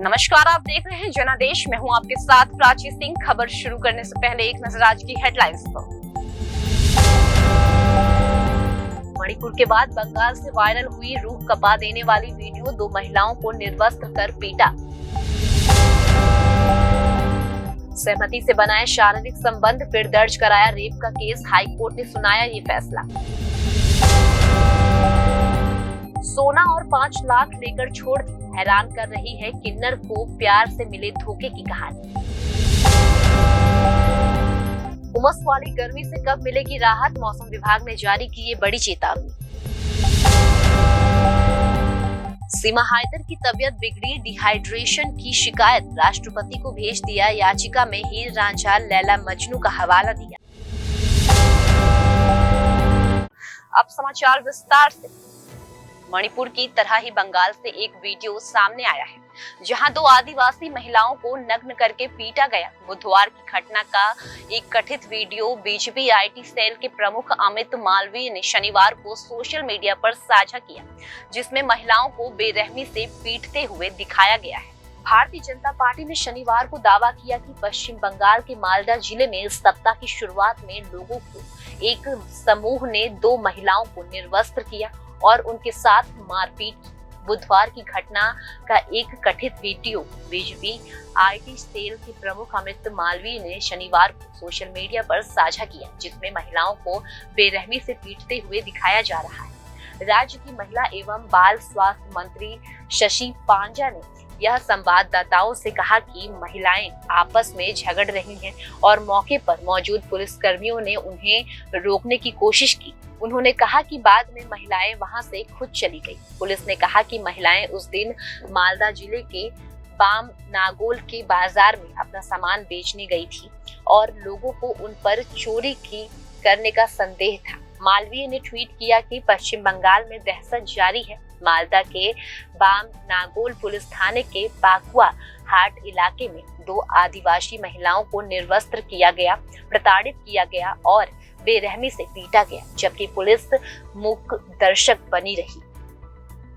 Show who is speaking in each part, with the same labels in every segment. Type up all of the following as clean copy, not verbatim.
Speaker 1: नमस्कार, आप देख रहे हैं जनादेश। मैं हूं आपके साथ प्राची सिंह। खबर शुरू करने से पहले एक नजर आज की हेडलाइंस पर। मणिपुर के बाद बंगाल से वायरल हुई रूह कपा देने वाली वीडियो, 2 महिलाओं को निर्वस्त्र कर पीटा। सहमति से बनाए शारीरिक संबंध, फिर दर्ज कराया रेप का केस, हाई कोर्ट ने सुनाया ये फैसला। सोना और 5 लाख लेकर छोड़ दी, हैरान कर रही है किन्नर को प्यार से मिले धोखे की कहानी। उमस वाली गर्मी से कब मिलेगी राहत, मौसम विभाग ने जारी की ये बड़ी चेतावनी। सीमा हायदर की तबीयत बिगड़ी, डिहाइड्रेशन की शिकायत, राष्ट्रपति को भेज दिया, याचिका में हीर रांझा लैला मजनू का हवाला दिया। अब समाचार विस्तार से। मणिपुर की तरह ही बंगाल से एक वीडियो सामने आया है, जहां 2 आदिवासी महिलाओं को नग्न करके पीटा गया। बुधवार की घटना का एक कथित वीडियो बीजेपी आईटी सेल के प्रमुख अमित मालवीय ने शनिवार को सोशल मीडिया पर साझा किया, जिसमें महिलाओं को बेरहमी से पीटते हुए दिखाया गया है। भारतीय जनता पार्टी ने शनिवार को दावा किया कि पश्चिम बंगाल के मालदा जिले में इस सप्ताह की शुरुआत में लोगों को एक समूह ने 2 महिलाओं को निर्वस्त्र किया और उनके साथ मारपीट की। बुधवार की घटना का एक कथित वीडियो बीजेपी आईटी सेल के प्रमुख अमित मालवीय ने शनिवार को सोशल मीडिया पर साझा किया, जिसमें महिलाओं को बेरहमी से पीटते हुए दिखाया जा रहा है। राज्य की महिला एवं बाल स्वास्थ्य मंत्री शशि पांजा ने यह संवाददाताओं से कहा कि महिलाएं आपस में झगड़ रही हैं और मौके पर मौजूद पुलिस कर्मियों ने उन्हें रोकने की कोशिश की। उन्होंने कहा कि बाद में महिलाएं वहां से खुद चली गई। पुलिस ने कहा कि महिलाएं उस दिन मालदा जिले के बाम नागोल के बाजार में अपना सामान बेचने गई थी और लोगों को उन पर चोरी करने का संदेह था। मालवीय ने ट्वीट किया कि पश्चिम बंगाल में दहशत जारी है। मालदा के बाम नागोल पुलिस थाने के पाकुआ हाट इलाके में 2 आदिवासी महिलाओं को निर्वस्त्र किया गया, प्रताड़ित किया गया और बेरहमी से पीटा गया, जबकि पुलिस मूक दर्शक बनी रही।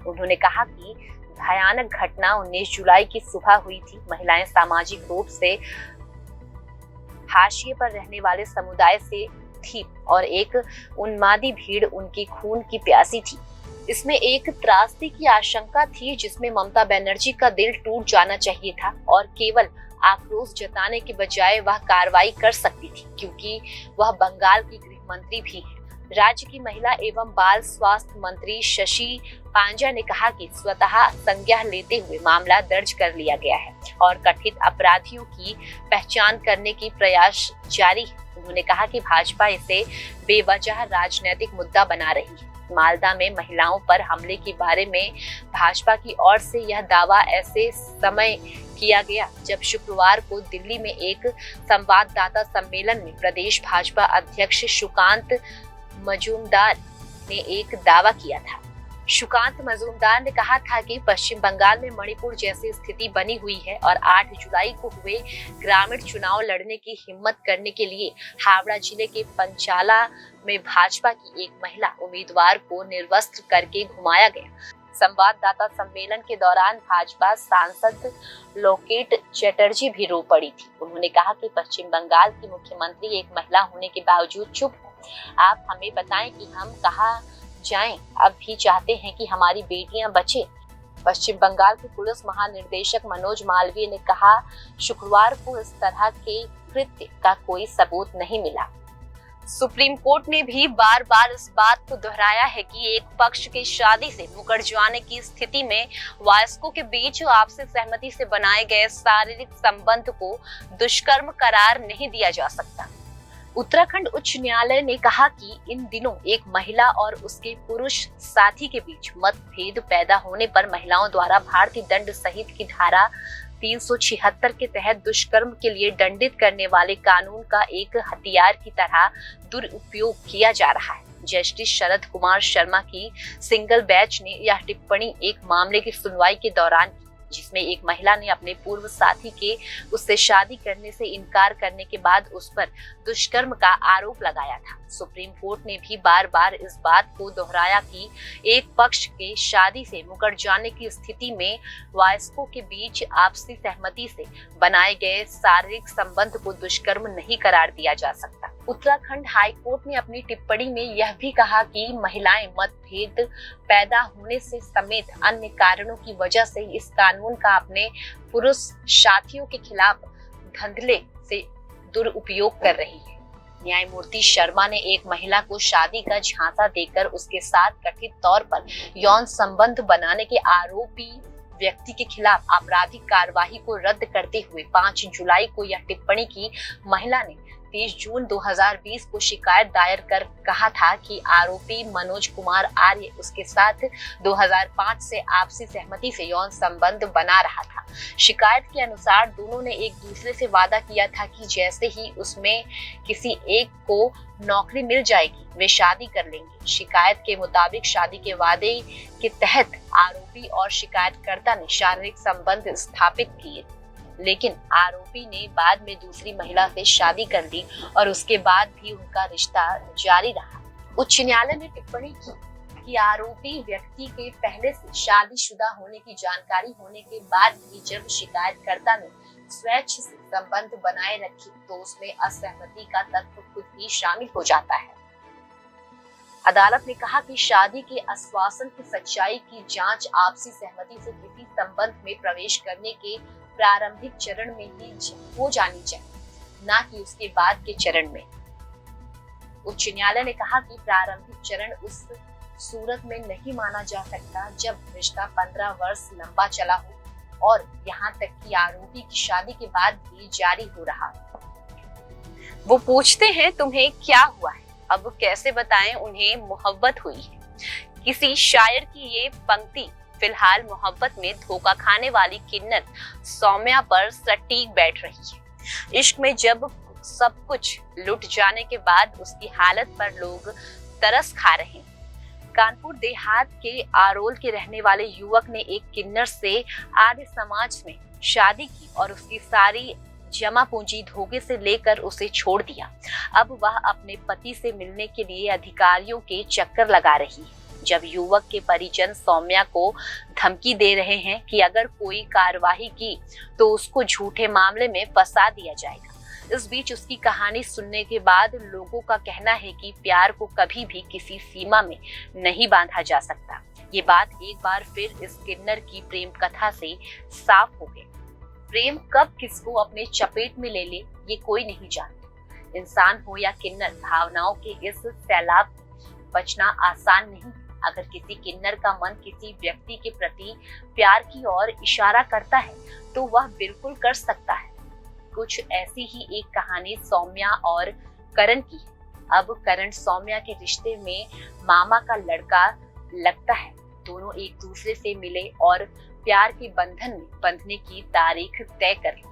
Speaker 1: उन्होंने कहा कि भयानक घटना 19 जुलाई की सुबह हुई थी। महिलाएं सामाजिक रूप से हाशिए पर रहने वाले समुदाय से थी और एक उन्मादी भीड़ उनकी खून की प्यासी थी। इसमें एक त्रासदी की आशंका थी, जिसमें ममता बनर्जी का दिल टूट जाना चाहिए था और केवल आक्रोश जताने के बजाय वह कार्रवाई कर सकती थी, क्योंकि वह बंगाल की गृह मंत्री भी है। राज्य की महिला एवं बाल स्वास्थ्य मंत्री शशि पांजा ने कहा कि स्वतः संज्ञान लेते हुए मामला दर्ज कर लिया गया है और कथित अपराधियों की पहचान करने की प्रयास जारी है। उन्होंने कहा कि भाजपा इसे बेवजह राजनीतिक मुद्दा बना रही है। मालदा में महिलाओं पर हमले के बारे में भाजपा की ओर से यह दावा ऐसे समय किया गया जब शुक्रवार को दिल्ली में एक संवाददाता सम्मेलन में प्रदेश भाजपा अध्यक्ष सुकांत मजूमदार ने एक दावा किया था। सुकांत मजूमदार ने कहा था कि पश्चिम बंगाल में मणिपुर जैसी स्थिति बनी हुई है और 8 जुलाई को हुए ग्रामीण चुनाव लड़ने की हिम्मत करने के लिए हावड़ा जिले के पंचाला में भाजपा की एक महिला उम्मीदवार को निर्वस्त्र करके घुमाया गया। संवाददाता सम्मेलन के दौरान भाजपा सांसद लोकेट चटर्जी भी रो पड़ी थी। उन्होंने कहा कि पश्चिम बंगाल की मुख्यमंत्री एक महिला होने के बावजूद चुप है। आप हमें बताएं कि हम कहाँ जाएं, अब भी चाहते हैं कि हमारी बेटियां बचें। पश्चिम बंगाल के पुलिस महानिर्देशक मनोज मालवीय ने कहा, शुक्रवार को इस तरह के कृत्य का कोई सबूत नहीं मिला। सुप्रीम कोर्ट ने भी बार बार इस बात को दोहराया है कि एक पक्ष की शादी से मुकर जाने की स्थिति में वयस्कों के बीच आपसी सहमति से बनाए गए शारीरिक संबंध को दुष्कर्म करार नहीं दिया जा सकता। उत्तराखंड उच्च न्यायालय ने कहा कि इन दिनों एक महिला और उसके पुरुष साथी के बीच मतभेद पैदा होने पर महिलाओं द्वारा भारतीय दंड संहिता की धारा 376 के तहत दुष्कर्म के लिए दंडित करने वाले कानून का एक हथियार की तरह दुरुपयोग किया जा रहा है। जस्टिस शरद कुमार शर्मा की सिंगल बेंच ने यह टिप्पणी एक मामले की सुनवाई के दौरान की। जिसमें एक महिला ने अपने पूर्व साथी के उससे शादी करने से इनकार करने के बाद उस पर दुष्कर्म का आरोप लगाया था। सुप्रीम कोर्ट ने भी बार बार इस बात को दोहराया कि एक पक्ष के शादी से मुकर जाने की स्थिति में वयस्कों के बीच आपसी सहमति से बनाए गए शारीरिक संबंध को दुष्कर्म नहीं करार दिया जा सकता। उत्तराखंड हाई कोर्ट ने अपनी टिप्पणी में यह भी कहा कि महिलाएं मतभेद पैदा होने से समेत अन्य कारणों की वजह से इस कानून का अपने पुरुष साथियों के खिलाफ धंधले से दुरुपयोग कर रही है। न्यायमूर्ति शर्मा ने एक महिला को शादी का झांसा देकर उसके साथ कथित तौर पर यौन संबंध बनाने के आरोपी व्यक्ति के खिलाफ आपराधिक कार्यवाही को रद्द करते हुए 5 जुलाई को यह टिप्पणी की। महिला ने 30 जून 2020 को शिकायत दायर कर कहा था कि आरोपी मनोज कुमार आर्य उसके साथ 2005 से आपसी सहमति से यौन संबंध बना रहा था। शिकायत के अनुसार दोनों ने एक दूसरे से वादा किया था कि जैसे ही उसमें किसी एक को नौकरी मिल जाएगी वे शादी कर लेंगे। शिकायत के मुताबिक शादी के वादे के तहत आरोपी और शिकायतकर्ता ने शारीरिक संबंध स्थापित किए, लेकिन आरोपी ने बाद में दूसरी महिला से शादी कर ली और उसके बाद भी उनका रिश्ता जारी रहा। उच्च न्यायालय ने टिप्पणी की कि आरोपी व्यक्ति के पहले से शादीशुदा होने की जानकारी होने के बाद भी जब शिकायतकर्ता ने स्वेच्छ से संबंध बनाए रखे तो उसमें असहमति का तत्व खुद ही शामिल हो जाता है। अदालत ने कहा कि शादी के आश्वासन की सच्चाई की जांच आपसी सहमति से किसी संबंध में प्रवेश करने के प्रारंभिक चरण में ही हो जानी चाहिए, न कि उसके बाद के चरण में। उच्च न्यायालय ने कहा कि प्रारंभिक चरण उस सूरत में नहीं माना जा सकता जब रिश्ता 15 वर्ष लंबा चला हो और यहाँ तक कि आरोपी की शादी के बाद भी जारी हो रहा। वो पूछते हैं तुम्हें क्या हुआ है, अब कैसे बताएं उन्हें मोहब्बत हुई है। किसी शायर की ये पंक्ति फिलहाल मोहब्बत में धोखा खाने वाली किन्नर सौम्या पर सटीक बैठ रही है। इश्क में जब सब कुछ लुट जाने के बाद उसकी हालत पर लोग तरस खा रहे हैं। कानपुर देहात के आरोल के रहने वाले युवक ने एक किन्नर से आर्य समाज में शादी की और उसकी सारी जमा पूंजी धोखे से लेकर उसे छोड़ दिया। अब वह अपने पति से मिलने के लिए अधिकारियों के चक्कर लगा रही है। जब युवक के परिजन सौम्या को धमकी दे रहे हैं कि अगर कोई कार्रवाई की तो उसको झूठे मामले में फंसा दिया जाएगा। इस बीच उसकी कहानी सुनने के बाद लोगों का कहना है कि प्यार को कभी भी किसी सीमा में नहीं बांधा जा सकता। ये बात एक बार फिर इस किन्नर की प्रेम कथा से साफ हो गई। प्रेम कब किसको अपने चपेट में ले ले ये कोई नहीं जानता। इंसान हो या किन्नर, भावनाओं के इस सैलाब में बचना आसान नहीं। अगर किसी किन्नर का मन किसी व्यक्ति के प्रति प्यार की ओर इशारा करता है तो वह बिल्कुल कर सकता है। कुछ ऐसी ही एक कहानी सौम्या और करण की है। अब करण सौम्या के रिश्ते में मामा का लड़का लगता है। दोनों एक दूसरे से मिले और प्यार के बंधन में बंधने की तारीख तय कर ली।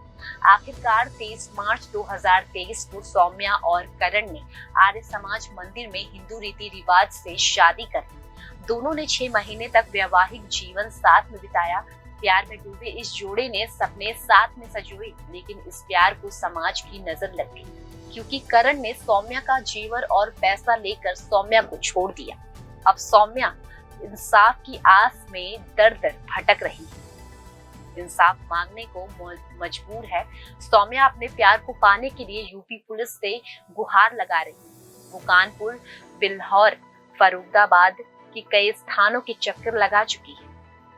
Speaker 1: आखिरकार 23 मार्च 2023 को सौम्या और करण ने आर्य समाज मंदिर में हिंदू रीति रिवाज से शादी कर ली। दोनों ने 6 महीने तक वैवाहिक जीवन साथ में बिताया। प्यार में डूबे इस जोड़े ने सपने साथ में सजोए, लेकिन इस प्यार को समाज की नजर लग गई क्योंकि करण ने सौम्या का जेवर और पैसा लेकर सौम्या को छोड़ दिया। अब सौम्या इंसाफ की आस में दर-दर भटक रही है। इंसाफ मांगने को मजबूर है। सौम्या अपने प्यार को पाने के लिए यूपी पुलिस से गुहार लगा रही है। वो कानपुर, बिल्हौर, फरुखाबाद की कई स्थानों के चक्कर लगा चुकी है।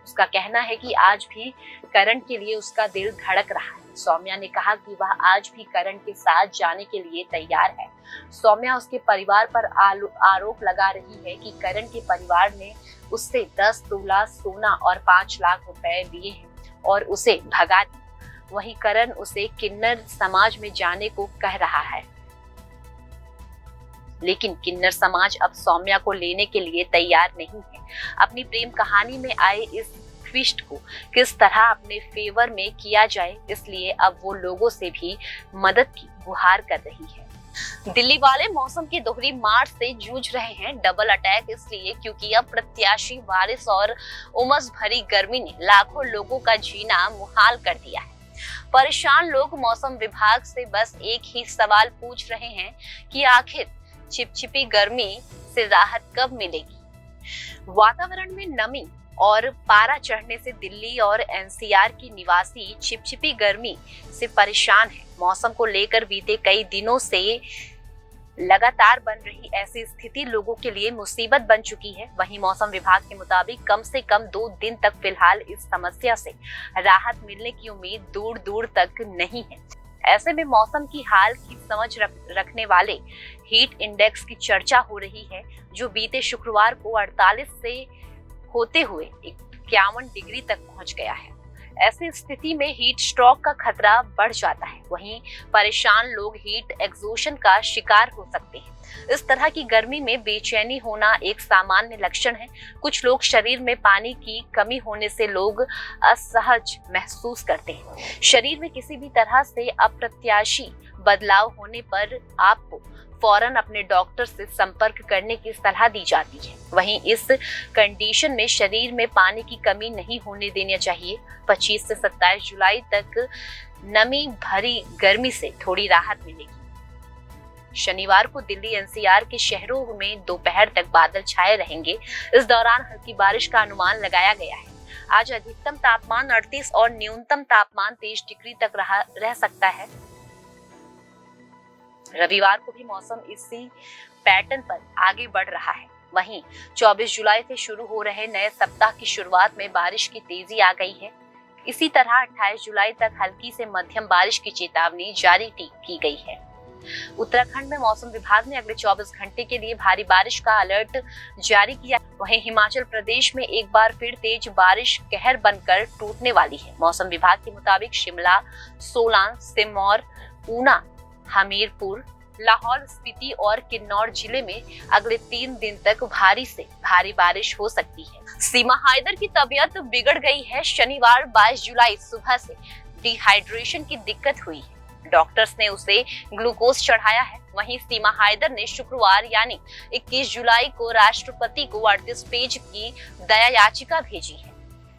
Speaker 1: उसका कहना है कि आज भी करण के लिए उसका दिल धड़क रहा है। सौम्या ने कहा कि वह आज भी करण के साथ जाने के लिए तैयार है। सौम्या उसके परिवार पर आरोप लगा रही है कि करण के परिवार ने उससे 10 तोला सोना और 5 लाख रुपए लिए हैं और उसे भगा दिया। वहीं करण उसे किन्नर समाज में जाने को कह रहा है, लेकिन किन्नर समाज अब सौम्या को लेने के लिए तैयार नहीं है। अपनी प्रेम कहानी में आए इस ट्विस्ट को किस तरह अपने फेवर में किया जाए, इसलिए अब वो लोगों से भी मदद की गुहार कर रही है। दिल्ली वाले मौसम की दोहरी मार से जूझ रहे हैं। डबल अटैक इसलिए क्योंकि अप्रत्याशी बारिश और उमस भरी गर्मी ने लाखों लोगों का जीना मुहाल कर दिया है। परेशान लोग मौसम विभाग से बस एक ही सवाल पूछ रहे हैं कि आखिर चिपचिपी गर्मी से राहत कब मिलेगी। वातावरण में नमी और पारा चढ़ने से दिल्ली और एनसीआर की निवासी चिपचिपी गर्मी से परेशान है। मौसम को लेकर बीते कई दिनों से लगातार बन रही ऐसी स्थिति लोगों के लिए मुसीबत बन चुकी है। वहीं मौसम विभाग के मुताबिक कम से कम 2 दिन तक फिलहाल इस समस्या से राहत मिलने की उम्मीद दूर दूर तक नहीं है। ऐसे में मौसम की हाल की समझ रखने वाले हीट इंडेक्स की चर्चा हो रही है, जो बीते शुक्रवार को 48 से होते हुए 51 डिग्री तक पहुंच गया है। ऐसी स्थिति में हीट स्ट्रोक का खतरा बढ़ जाता है। वहीं परेशान लोग हीट एक्सॉशन का शिकार हो सकते हैं। इस तरह की गर्मी में बेचैनी होना एक सामान्य लक्षण है। कुछ लोग शरीर में पानी की कमी होने से लोग असहज महसूस करते हैं। शरीर में किसी भी तरह से अप्रत्याशी बदलाव होने पर आपको फौरन अपने डॉक्टर से संपर्क करने की सलाह दी जाती है। वहीं इस कंडीशन में शरीर में पानी की कमी नहीं होने देनी चाहिए। 25 से 27 जुलाई तक नमी भरी गर्मी से थोड़ी राहत मिलेगी। शनिवार को दिल्ली एनसीआर के शहरों में दोपहर तक बादल छाए रहेंगे। इस दौरान हल्की बारिश का अनुमान लगाया गया है। आज अधिकतम तापमान 38 और न्यूनतम तापमान 23 डिग्री तक रह सकता है। रविवार को भी मौसम इसी पैटर्न पर आगे बढ़ रहा है। वहीं 24 जुलाई से शुरू हो रहे नए सप्ताह की शुरुआत में बारिश की तेजी आ गई है। इसी तरह 28 जुलाई तक हल्की से मध्यम बारिश की चेतावनी जारी की गई है। उत्तराखंड में मौसम विभाग ने अगले 24 घंटे के लिए भारी बारिश का अलर्ट जारी किया। वहीं हिमाचल प्रदेश में एक बार फिर तेज बारिश कहर बनकर टूटने वाली है। मौसम विभाग के मुताबिक शिमला, सोलान, सिरमौर, ऊना, हमीरपुर, लाहौल स्पीति और किन्नौर जिले में अगले 3 दिन तक भारी से भारी बारिश हो सकती है। सीमा हैदर की तबीयत बिगड़ गई है। शनिवार 22 जुलाई सुबह से डिहाइड्रेशन की दिक्कत हुई है। डॉक्टर्स ने उसे ग्लूकोज चढ़ाया है। वहीं सीमा हैदर ने शुक्रवार यानी 21 जुलाई को राष्ट्रपति को 38 पेज की दया याचिका भेजी है।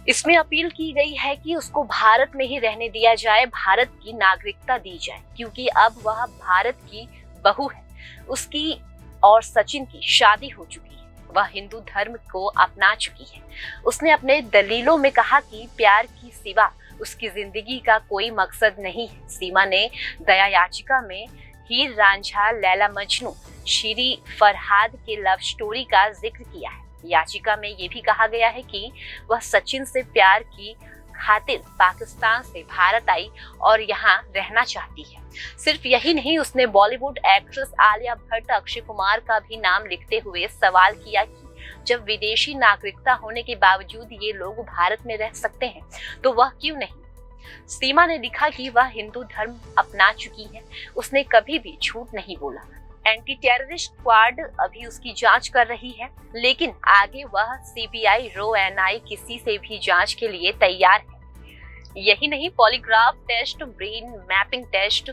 Speaker 1: इसमें अपील की गई है कि उसको भारत में ही रहने दिया जाए, भारत की नागरिकता दी जाए, क्योंकि अब वह भारत की बहू है। उसकी और सचिन की शादी हो चुकी है। वह हिंदू धर्म को अपना चुकी है। उसने अपने दलीलों में कहा कि प्यार की सिवा उसकी जिंदगी का कोई मकसद नहीं है। सीमा ने दया याचिका में हीर रांझा, लैला मजनू, श्री फरहाद के लव स्टोरी का जिक्र किया है। याचिका में ये भी कहा गया है कि वह सचिन से प्यार की खातिर पाकिस्तान से भारत आई और यहाँ रहना चाहती है। सिर्फ यही नहीं, उसने बॉलीवुड एक्ट्रेस आलिया भट्ट, अक्षय कुमार का भी नाम लिखते हुए सवाल किया कि जब विदेशी नागरिकता होने के बावजूद ये लोग भारत में रह सकते हैं तो वह क्यों नहीं। सीमा ने लिखा कि वह हिंदू धर्म अपना चुकी है। उसने कभी भी झूठ नहीं बोला। एंटी टेररिस्ट स्क्वाड अभी उसकी जांच कर रही है, लेकिन आगे वह सीबीआई, रो एनआई किसी से भी जांच के लिए तैयार है। यही नहीं, polygraph test, brain mapping test,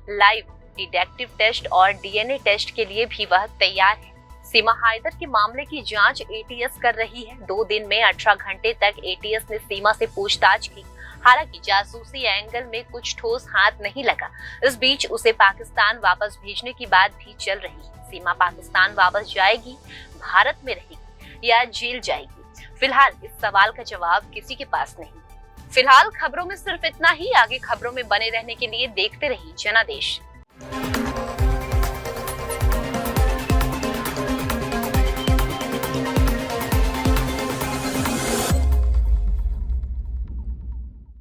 Speaker 1: lie detector test और डीएनए टेस्ट के लिए भी वह तैयार है। सीमा हैदर के मामले की जांच एटीएस कर रही है। 2 दिन में 18 घंटे तक एटीएस ने सीमा से पूछताछ की। हालांकि जासूसी एंगल में कुछ ठोस हाथ नहीं लगा। इस बीच उसे पाकिस्तान वापस भेजने की बात भी चल रही है। सीमा पाकिस्तान वापस जाएगी, भारत में रहेगी या जेल जाएगी? फिलहाल इस सवाल का जवाब किसी के पास नहीं। फिलहाल खबरों में सिर्फ इतना ही। आगे खबरों में बने रहने के लिए देखते रहिए जनादेश।